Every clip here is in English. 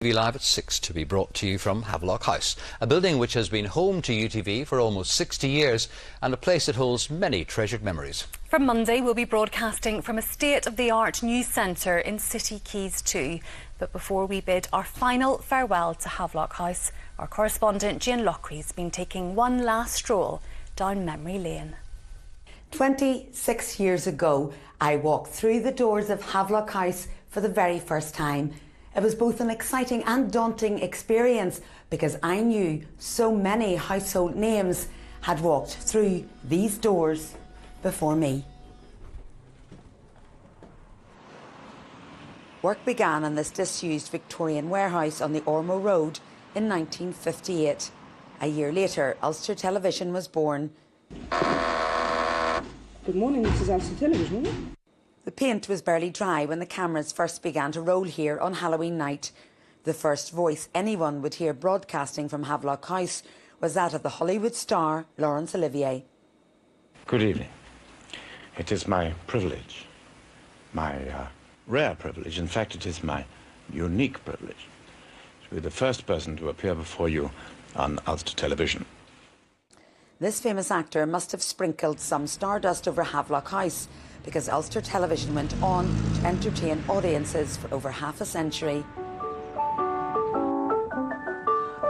UTV Live at 6 to be brought to you from Havelock House, a building which has been home to UTV for almost 60 years and a place that holds many treasured memories. From Monday, we'll be broadcasting from a state-of-the-art news centre in City Quays 2. But before we bid our final farewell to Havelock House, our correspondent Jane Lockry's been taking one last stroll down memory lane. 26 years ago, I walked through the doors of Havelock House for the very first time. It was both an exciting and daunting experience because I knew so many household names had walked through these doors before me. Work began in this disused Victorian warehouse on the Ormo Road in 1958. A year later, Ulster Television was born. Good morning, this is Ulster Television. The paint was barely dry when the cameras first began to roll here on Halloween night. The first voice anyone would hear broadcasting from Havelock House was that of the Hollywood star Laurence Olivier. Good evening. It is my privilege, my rare privilege, in fact it is my unique privilege, to be the first person to appear before you on Ulster Television. This famous actor must have sprinkled some stardust over Havelock House, because Ulster Television went on to entertain audiences for over half a century.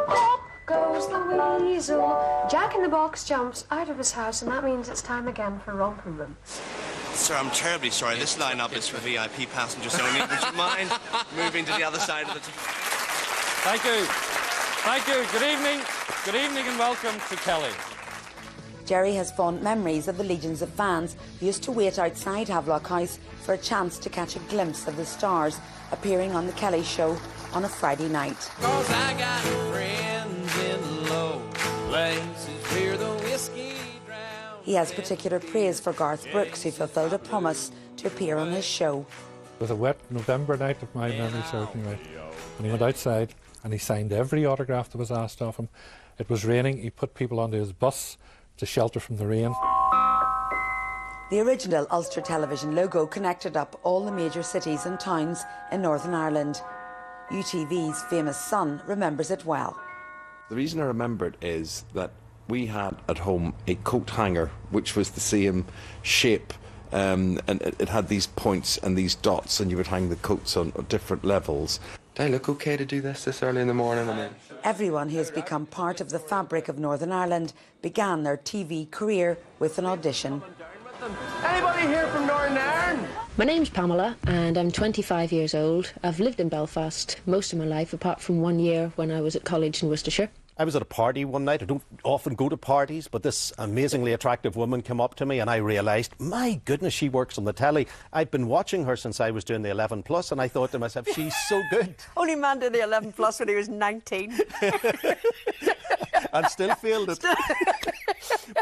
Up goes the weasel. Jack in the Box jumps out of his house, and that means it's time again for Romper Room. Sir, I'm terribly sorry. This lineup is for VIP passengers only. Would you mind moving to the other side of the... Thank you. Thank you. Good evening. Good evening and welcome to Kelly. Jerry has fond memories of the legions of fans who used to wait outside Havelock House for a chance to catch a glimpse of the stars appearing on the Kelly Show on a Friday night. 'Cause I got friends in low places where the whiskey drowns. He has particular praise for Garth Brooks, who fulfilled a promise to appear on his show. It was a wet November night of my memory certainly, and he went outside and he signed every autograph that was asked of him. It was raining. He put people onto his bus to shelter from the rain. The original Ulster Television logo connected up all the major cities and towns in Northern Ireland. UTV's famous son remembers it well. The reason I remember it is that we had at home a coat hanger which was the same shape, and it had these points and these dots, and you would hang the coats on different levels. Do I look okay to do this early in the morning? Everyone who has become part of the fabric of Northern Ireland began their TV career with an audition. Anybody here from Northern Ireland? My name's Pamela and I'm 25 years old. I've lived in Belfast most of my life, apart from 1 year when I was at college in Worcestershire. I was at a party one night. I don't often go to parties, but this amazingly attractive woman came up to me and I realised, my goodness, she works on the telly. I'd been watching her since I was doing the 11 Plus, and I thought to myself, she's so good. Only man did the 11 Plus when he was 19. And still failed it.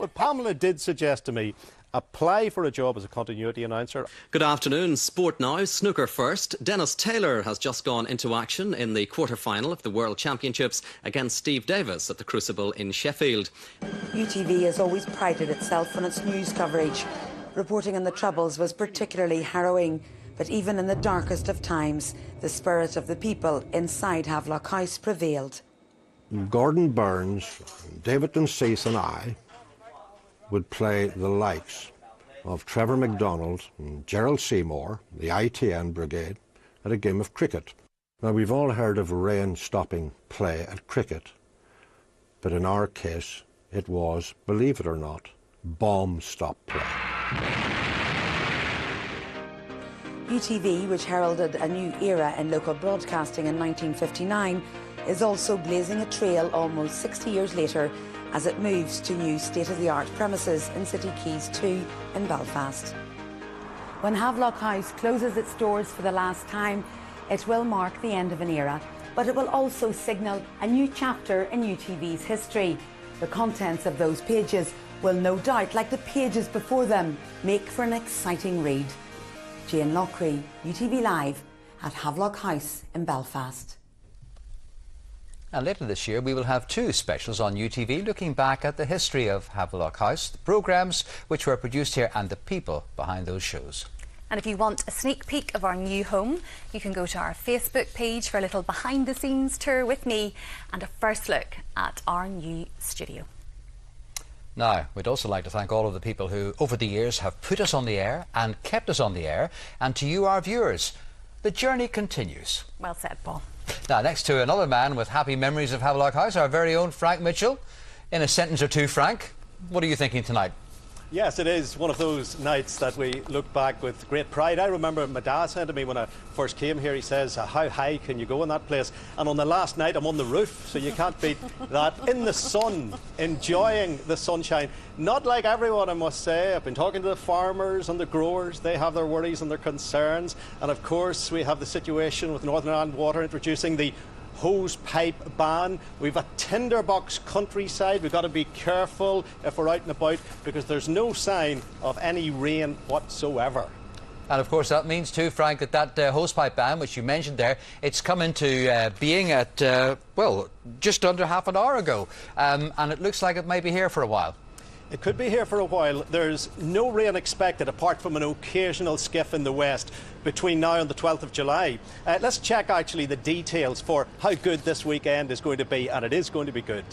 But Pamela did suggest to me, apply for a job as a continuity announcer. Good afternoon. Sport now. Snooker first. Dennis Taylor has just gone into action in the quarter-final of the World Championships against Steve Davis at the Crucible in Sheffield. UTV has always prided itself on its news coverage. Reporting on the Troubles was particularly harrowing, but even in the darkest of times, the spirit of the people inside Havelock House prevailed. Gordon Burns, David Dunseith and I would play the likes of Trevor MacDonald and Gerald Seymour, the ITN brigade, at a game of cricket. Now, we've all heard of rain-stopping play at cricket, but in our case, it was, believe it or not, bomb-stop play. UTV, which heralded a new era in local broadcasting in 1959, is also blazing a trail almost 60 years later as it moves to new state-of-the-art premises in City Quays 2 in Belfast. When Havelock House closes its doors for the last time, it will mark the end of an era, but it will also signal a new chapter in UTV's history. The contents of those pages will no doubt, like the pages before them, make for an exciting read. Jane Lockry, UTV Live at Havelock House in Belfast. And later this year we will have two specials on UTV looking back at the history of Havelock House, the programmes which were produced here and the people behind those shows. And if you want a sneak peek of our new home, you can go to our Facebook page for a little behind-the-scenes tour with me and a first look at our new studio. Now, we'd also like to thank all of the people who, over the years, have put us on the air and kept us on the air. And to you, our viewers, the journey continues. Well said, Paul. Now, next to another man with happy memories of Havelock House, our very own Frank Mitchell. In a sentence or two, Frank, what are you thinking tonight? Yes, it is one of those nights that we look back with great pride. I remember my dad said to me when I first came here, he says, how high can you go in that place? And on the last night, I'm on the roof, so you can't beat that. In the sun, enjoying the sunshine. Not like everyone, I must say. I've been talking to the farmers and the growers. They have their worries and their concerns. And of course, we have the situation with Northern Ireland Water introducing the hose pipe ban. We've a tinderbox countryside. We've got to be careful if we're out and about because there's no sign of any rain whatsoever. And of course that means too, Frank, that hosepipe ban, which you mentioned there, it's come into being at, well, just under half an hour ago. And it looks like it may be here for a while. It could be here for a while. There's no rain expected apart from an occasional skiff in the west between now and the 12th of July. Let's check actually the details for how good this weekend is going to be, and it is going to be good.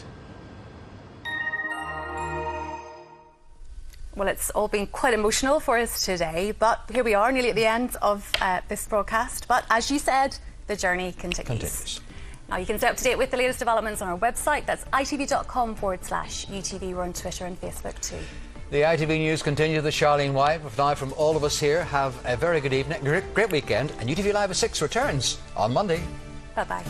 Well, it's all been quite emotional for us today, but here we are nearly at the end of this broadcast. But as you said, the journey continues. Now, you can stay up to date with the latest developments on our website. That's itv.com/UTV. We're on Twitter and Facebook too. The ITV News continues with Charlene White. But now from all of us here, have a very good evening, great weekend, and UTV Live at 6 returns on Monday. Bye-bye.